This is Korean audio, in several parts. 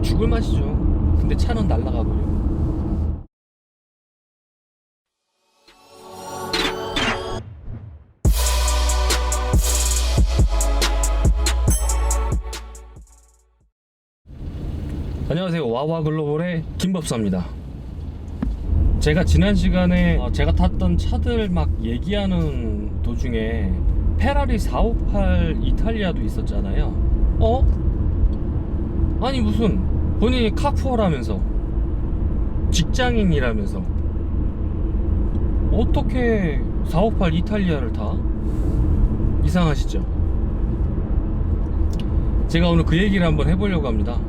죽을 맛이죠. 근데 차는 날아가 버려. 안녕하세요. 와와글로벌의 김법사입니다. 제가 지난 시간에 제가 탔던 차들 막 얘기하는 도중에 페라리 458 이탈리아도 있었잖아요. 아니 무슨 본인이 카푸어라면서 직장인이라면서 어떻게 458 이탈리아를 타? 이상하시죠? 제가 오늘 그 얘기를 한번 해보려고 합니다.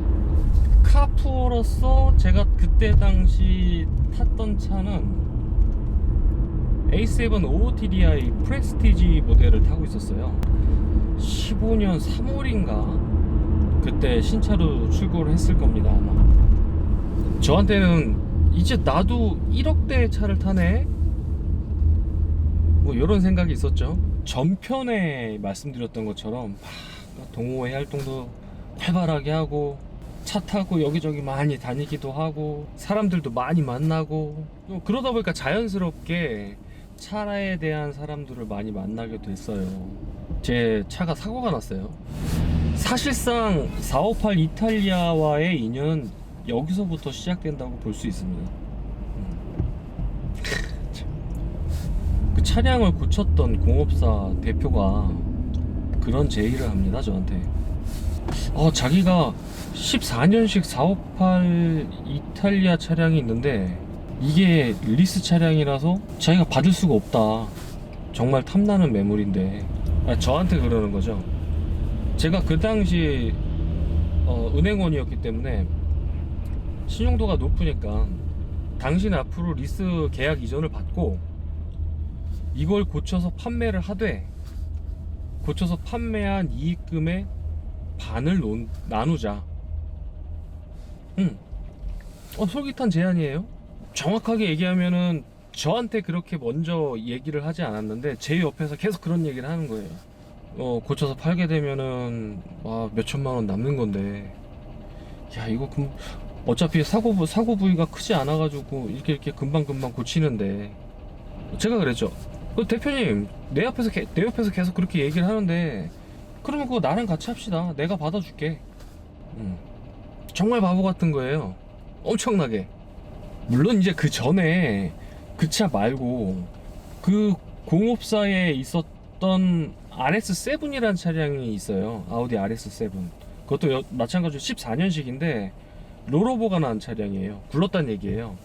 카푸어로서 제가 그때 당시 탔던 차는 A7 OOTDI 프레스티지 모델을 타고 있었어요. 15년 3월인가 그때 신차로 출고를 했을 겁니다. 아마 저한테는 이제 나도 1억대의 차를 타네, 뭐 이런 생각이 있었죠. 전편에 말씀드렸던 것처럼 동호회 활동도 활발하게 하고 차 타고 여기저기 많이 다니기도 하고 사람들도 많이 만나고, 그러다 보니까 자연스럽게 차에 대한 사람들을 많이 만나게 됐어요. 제 차가 사고가 났어요. 사실상 458 이탈리아와의 인연은 여기서부터 시작된다고 볼 수 있습니다. 그 차량을 고쳤던 공업사 대표가 그런 제의를 합니다, 저한테. 자기가 14년식 458 이탈리아 차량이 있는데 이게 리스 차량이라서 자기가 받을 수가 없다, 정말 탐나는 매물인데, 저한테 그러는 거죠. 제가 그 당시 은행원이었기 때문에 신용도가 높으니까 당신 앞으로 리스 계약 이전을 받고 이걸 고쳐서 판매를 하되 고쳐서 판매한 이익금의 반을 나누자. 솔깃한 제안이에요. 정확하게 얘기하면은 저한테 그렇게 먼저 얘기를 하지 않았는데 제 옆에서 계속 그런 얘기를 하는 거예요. 고쳐서 팔게 되면은 몇천만 원 남는 건데, 야 이거 어차피 사고 부위가 크지 않아 가지고 이렇게 금방금방 고치는데. 제가 그랬죠. 대표님, 내 옆에서 계속 그렇게 얘기를 하는데 그러면 그거 나랑 같이 합시다. 내가 받아줄게. 정말 바보 같은 거예요. 엄청나게. 물론 이제 그 전에 그 차 말고 그 공업사에 있었던 RS7이라는 차량이 있어요. 아우디 RS7. 그것도 마찬가지로 14년식인데 롤오버가 난 차량이에요. 굴렀단 얘기예요.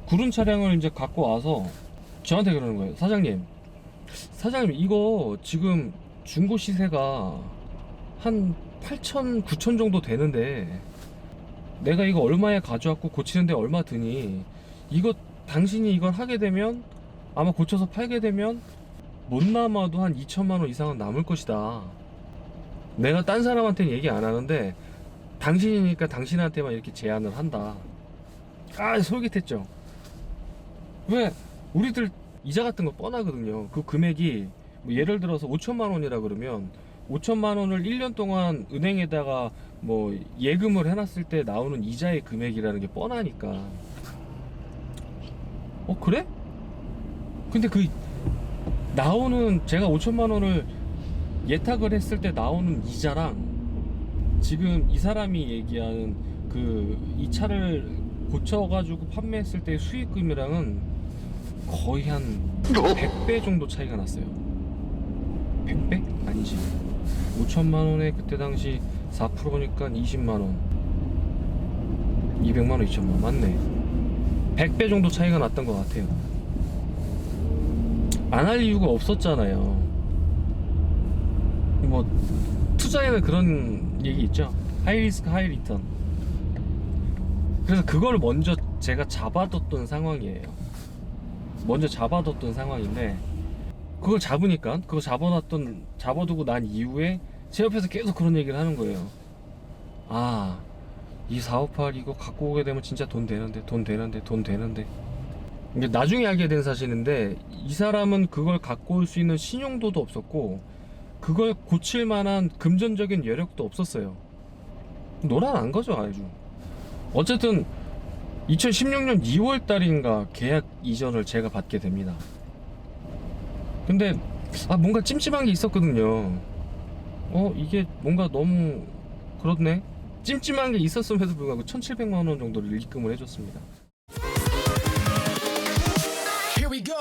구른 차량을 이제 갖고 와서 저한테 그러는 거예요. 사장님 이거 지금 중고 시세가 한 8천 9천 정도 되는데 내가 이거 얼마에 가져왔고 고치는데 얼마 드니, 이거 당신이 이걸 하게 되면 아마 고쳐서 팔게 되면 못 남아도 한 2천만 원 이상은 남을 것이다. 내가 딴 사람한테는 얘기 안 하는데 당신이니까 당신한테만 이렇게 제안을 한다. 솔깃했죠. 왜? 우리들 이자 같은 거 뻔하거든요. 그 금액이 뭐 예를 들어서 5천만 원이라 그러면 5천만 원을 1년 동안 은행에다가 뭐 예금을 해놨을 때 나오는 이자의 금액이라는 게 뻔하니까. 그래? 근데 그 나오는, 제가 5천만 원을 예탁을 했을 때 나오는 이자랑 지금 이 사람이 얘기하는 이 차를 고쳐가지고 판매했을 때 수익금이랑은 거의 한 100배 정도 차이가 났어요. 100배? 아니지. 5천만 원에 그때 당시 4%니까 20만 원, 200만 원, 2천만 원. 맞네. 100배 정도 차이가 났던 것 같아요. 안 할 이유가 없었잖아요. 뭐 투자에는 그런 얘기 있죠. 하이 리스크 하이 리턴. 그래서 그걸 먼저 제가 잡아뒀던 상황이에요. 상황인데 그걸 잡으니까, 그거 잡아두고 난 이후에 제 옆에서 계속 그런 얘기를 하는 거예요. 이 458 이거 갖고 오게 되면 진짜 돈 되는데. 이게 나중에 알게 된 사실인데 이 사람은 그걸 갖고 올 수 있는 신용도도 없었고 그걸 고칠 만한 금전적인 여력도 없었어요. 노란한 거죠 아주. 어쨌든 2016년 2월 달인가 계약 이전을 제가 받게 됩니다. 근데 뭔가 찜찜한 게 있었거든요. 이게 뭔가 너무 그렇네. 찜찜한 게 있었음에도 불구하고 1,700만 원 정도를 입금을 해줬습니다. Here we go.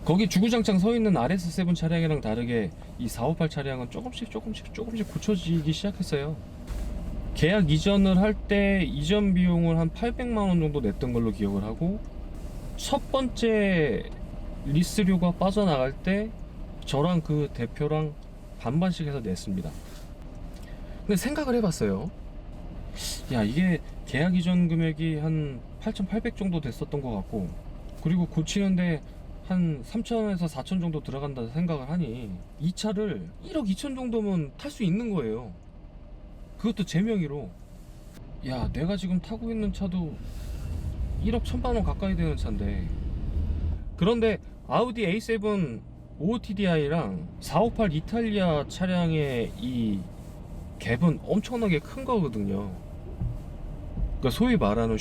거기 주구장창 서 있는 RS7 차량이랑 다르게 이 458 차량은 조금씩 고쳐지기 시작했어요. 계약 이전을 할 때 이전 비용을 한 800만 원 정도 냈던 걸로 기억을 하고, 첫 번째 리스료가 빠져나갈 때 저랑 그 대표랑 반반씩 해서 냈습니다. 근데 생각을 해봤어요. 야, 이게 계약 이전 금액이 한 8,800 정도 됐었던 것 같고, 그리고 고치는데 한 3천에서 4천 정도 들어간다 생각을 하니 이 차를 1억 2천 정도면 탈 수 있는 거예요. 그것도 제 명의로. 야, 내가 지금 타고 있는 차도 1억 1천만 원 가까이 되는 차인데. 그런데 아우디 A7 OOTDI랑 458 이탈리아 차량의 이 갭은 엄청나게 큰 거거든요. 그러니까 소위 말하는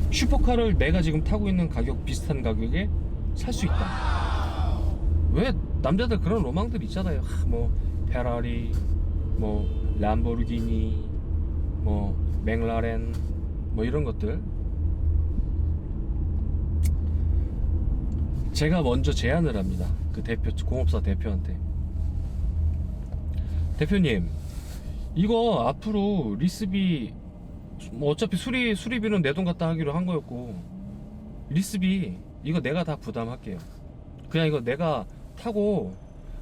슈퍼카를 내가 지금 타고 있는 가격 비슷한 가격에 살 수 있다. 왜 남자들 그런 로망들 있잖아요. 뭐 페라리, 뭐 람보르기니, 뭐 맥라렌, 뭐 이런 것들. 제가 먼저 제안을 합니다. 그 공업사 대표한테. 대표님, 이거 앞으로 리스비 뭐 어차피 수리비는 내 돈 갖다 하기로 한 거였고, 리스비 이거 내가 다 부담할게요. 그냥 이거 내가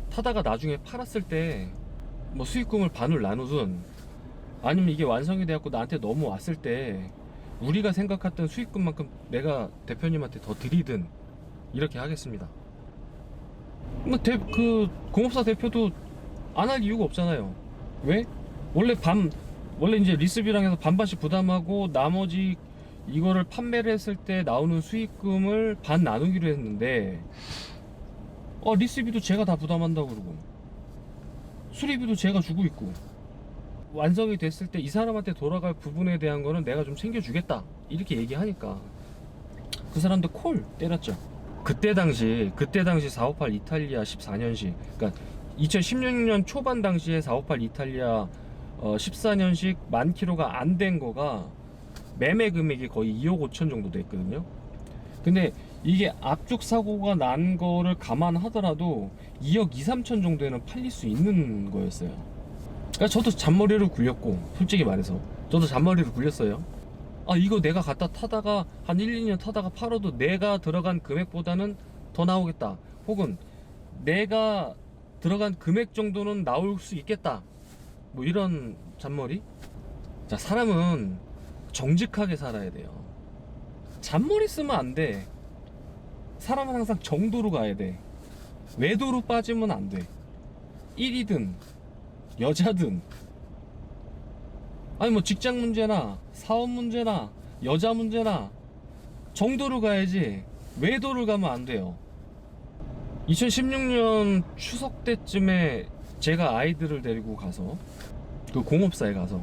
타다가 나중에 팔았을 때 뭐 수익금을 반을 나누든, 아니면 이게 완성이 돼갖고 나한테 넘어왔을 때 우리가 생각했던 수익금만큼 내가 대표님한테 더 드리든 이렇게 하겠습니다. 뭐 그 공업사 대표도 안 할 이유가 없잖아요. 왜? 원래 이제 리스비랑 해서 반반씩 부담하고 나머지 이거를 판매를 했을 때 나오는 수익금을 반 나누기로 했는데, 리스비도 제가 다 부담한다고 그러고 수리비도 제가 주고 있고, 완성이 됐을 때 이 사람한테 돌아갈 부분에 대한 거는 내가 좀 챙겨주겠다 이렇게 얘기하니까 그 사람도 콜 때렸죠. 그때 당시 458 이탈리아 14년식, 그러니까 2016년 초반 당시에 458 이탈리아 14년식 10,000km가 안 된 거가 매매 금액이 거의 2억 5천 정도 됐거든요. 근데 이게 앞쪽 사고가 난 거를 감안하더라도 2억 2, 3천 정도에는 팔릴 수 있는 거였어요. 그러니까 저도 잔머리를 굴렸고, 솔직히 말해서 저도 잔머리를 굴렸어요. 이거 내가 갖다 타다가 한 1, 2년 타다가 팔아도 내가 들어간 금액보다는 더 나오겠다, 혹은 내가 들어간 금액 정도는 나올 수 있겠다, 뭐 이런 잔머리. 자, 사람은 정직하게 살아야 돼요. 잔머리 쓰면 안 돼. 사람은 항상 정도로 가야 돼. 외도로 빠지면 안 돼. 일이든 여자든, 아니 뭐 직장 문제나 사업 문제나 여자 문제나 정도로 가야지 외도를 가면 안 돼요. 2016년 추석 때쯤에 제가 아이들을 데리고 가서 그 공업사에 가서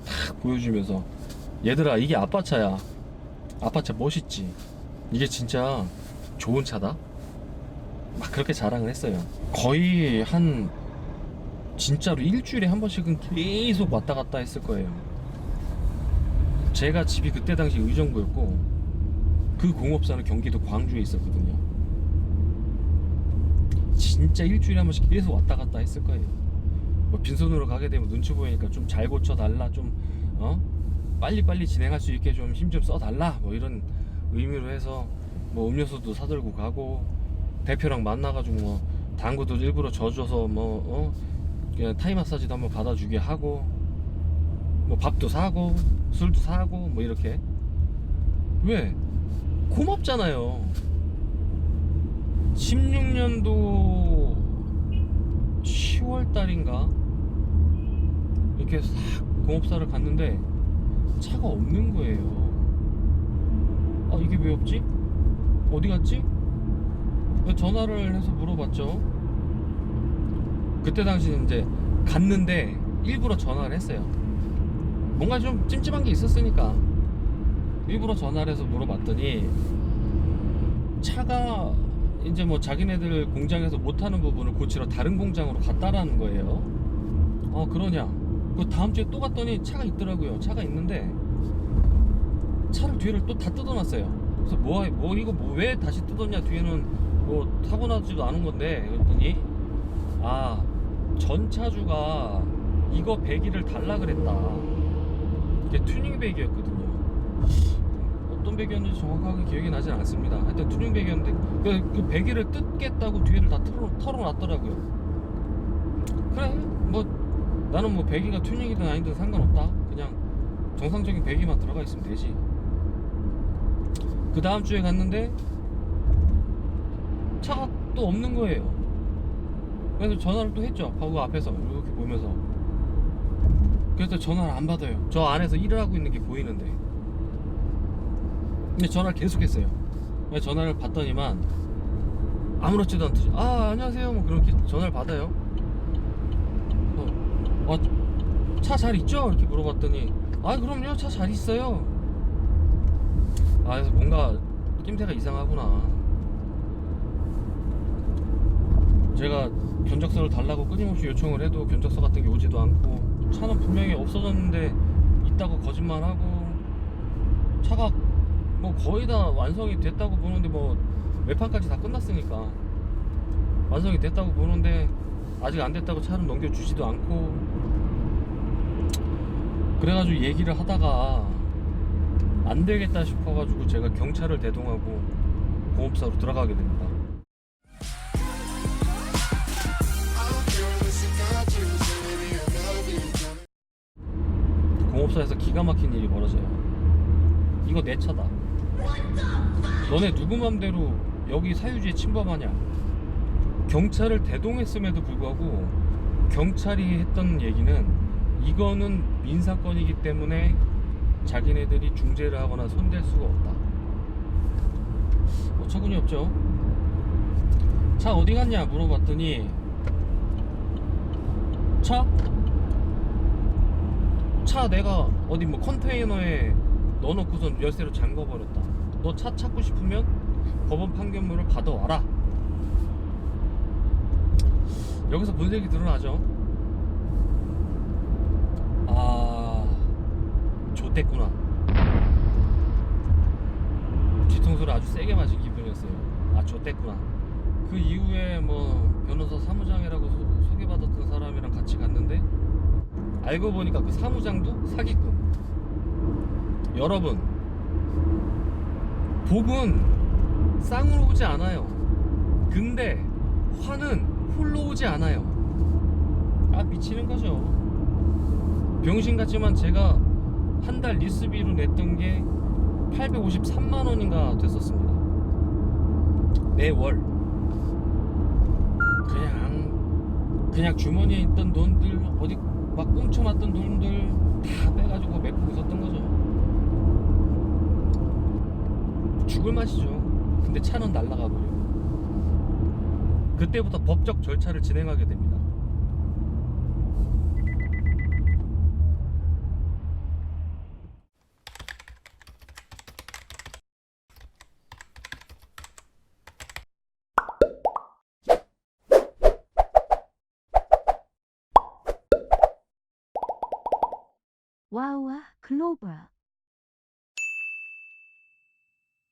탁 보여주면서, 얘들아 이게 아빠 차야. 아빠 차 멋있지? 이게 진짜 좋은 차다? 막 그렇게 자랑을 했어요. 거의 한 진짜로 일주일에 한 번씩은 계속 왔다 갔다 했을 거예요. 제가 집이 그때 당시 의정부였고 그 공업사는 경기도 광주에 있었거든요. 진짜 일주일에 한 번씩 계속 왔다 갔다 했을 거예요. 뭐 빈손으로 가게 되면 눈치 보이니까 좀 잘 고쳐달라, 좀 빨리빨리 진행할 수 있게 좀 힘 좀 써달라, 뭐 이런 의미로 해서 뭐 음료수도 사들고 가고, 대표랑 만나가지고 뭐 당구도 일부러 져줘서 그냥 타이 마사지도 한번 받아주게 하고, 뭐 밥도 사고 술도 사고 뭐 이렇게. 왜? 고맙잖아요. 16년도 10월 달인가 이렇게 싹 공업사를 갔는데 차가 없는 거예요. 이게 왜 없지? 어디 갔지? 전화를 해서 물어봤죠. 그때 당시는 이제 갔는데 일부러 전화를 했어요. 뭔가 좀 찜찜한 게 있었으니까 일부러 전화를 해서 물어봤더니 차가 이제 뭐 자기네들 공장에서 못하는 부분을 고치러 다른 공장으로 갔다라는 거예요. 그러냐? 그 다음 주에 또 갔더니 차가 있더라고요. 차가 있는데 차를 뒤를 또 다 뜯어놨어요. 그래서 이거 왜 다시 뜯었냐? 뒤에는 뭐 타고 나지도 않은 건데. 그랬더니 전 차주가 이거 배기를 달라 그랬다. 이게 튜닝 배기였거든요. 어떤 배기였는지 정확하게 기억이 나진 않습니다. 하여튼 튜닝 배기였는데 그 배기를 뜯겠다고 뒤를 다 털어놨더라고요. 그래, 뭐 나는 뭐 배기가 튜닝이든 아니든 상관없다. 그냥 정상적인 배기만 들어가 있으면 되지. 그 다음 주에 갔는데 차가 또 없는 거예요. 그래서 전화를 또 했죠. 바구 앞에서 이렇게 보면서. 그래서 전화를 안 받아요. 저 안에서 일을 하고 있는 게 보이는데. 근데 전화를 계속 했어요. 전화를 받더니만 아무렇지도 않듯이 안녕하세요 뭐 그렇게 전화를 받아요. 차 잘 있죠? 이렇게 물어봤더니 그럼요, 차 잘 있어요. 그래서 뭔가 낌새가 이상하구나. 제가 견적서를 달라고 끊임없이 요청을 해도 견적서 같은 게 오지도 않고, 차는 분명히 없어졌는데 있다고 거짓말하고, 차가 뭐 거의 다 완성이 됐다고 보는데, 뭐 외판까지 다 끝났으니까 완성이 됐다고 보는데 아직 안 됐다고 차를 넘겨주지도 않고. 그래가지고 얘기를 하다가 안 되겠다 싶어가지고 제가 경찰을 대동하고 공업사로 들어가게 됩니다. 공업사에서 기가 막힌 일이 벌어져요. 이거 내 차다. 너네 누구 맘대로 여기 사유지에 침범하냐. 경찰을 대동했음에도 불구하고 경찰이 했던 얘기는 이거는 민사건이기 때문에 자기네들이 중재를 하거나 손댈 수가 없다. 어처구니 없죠. 차 어디 갔냐 물어봤더니 차 내가 어디 뭐 컨테이너에 넣어놓고선 열쇠로 잠궈버렸다. 너 차 찾고 싶으면 법원 판결문을 받아와라. 여기서 문색이 드러나죠. 좆됐구나. 뒤통수를 아주 세게 맞은 기분이었어요. 좆됐구나. 그 이후에 뭐 변호사 사무장이라고 소개받았던 사람이랑 같이 갔는데 알고 보니까 그 사무장도 사기꾼. 여러분, 복은 쌍으로 오지 않아요. 근데 화는 홀로 오지 않아요. 미치는 거죠. 병신 같지만 제가 한 달 리스비로 냈던 게 853만원인가 됐었습니다. 매월. 그냥 주머니에 있던 돈들, 어디 막 꽁쳐놨던 돈들 다 빼가지고 메꾸고 있었던 거죠. 죽을 맛이죠. 근데 차는 날아가 버려. 그때부터 법적 절차를 진행하게 됩니다. 와우와 글로벌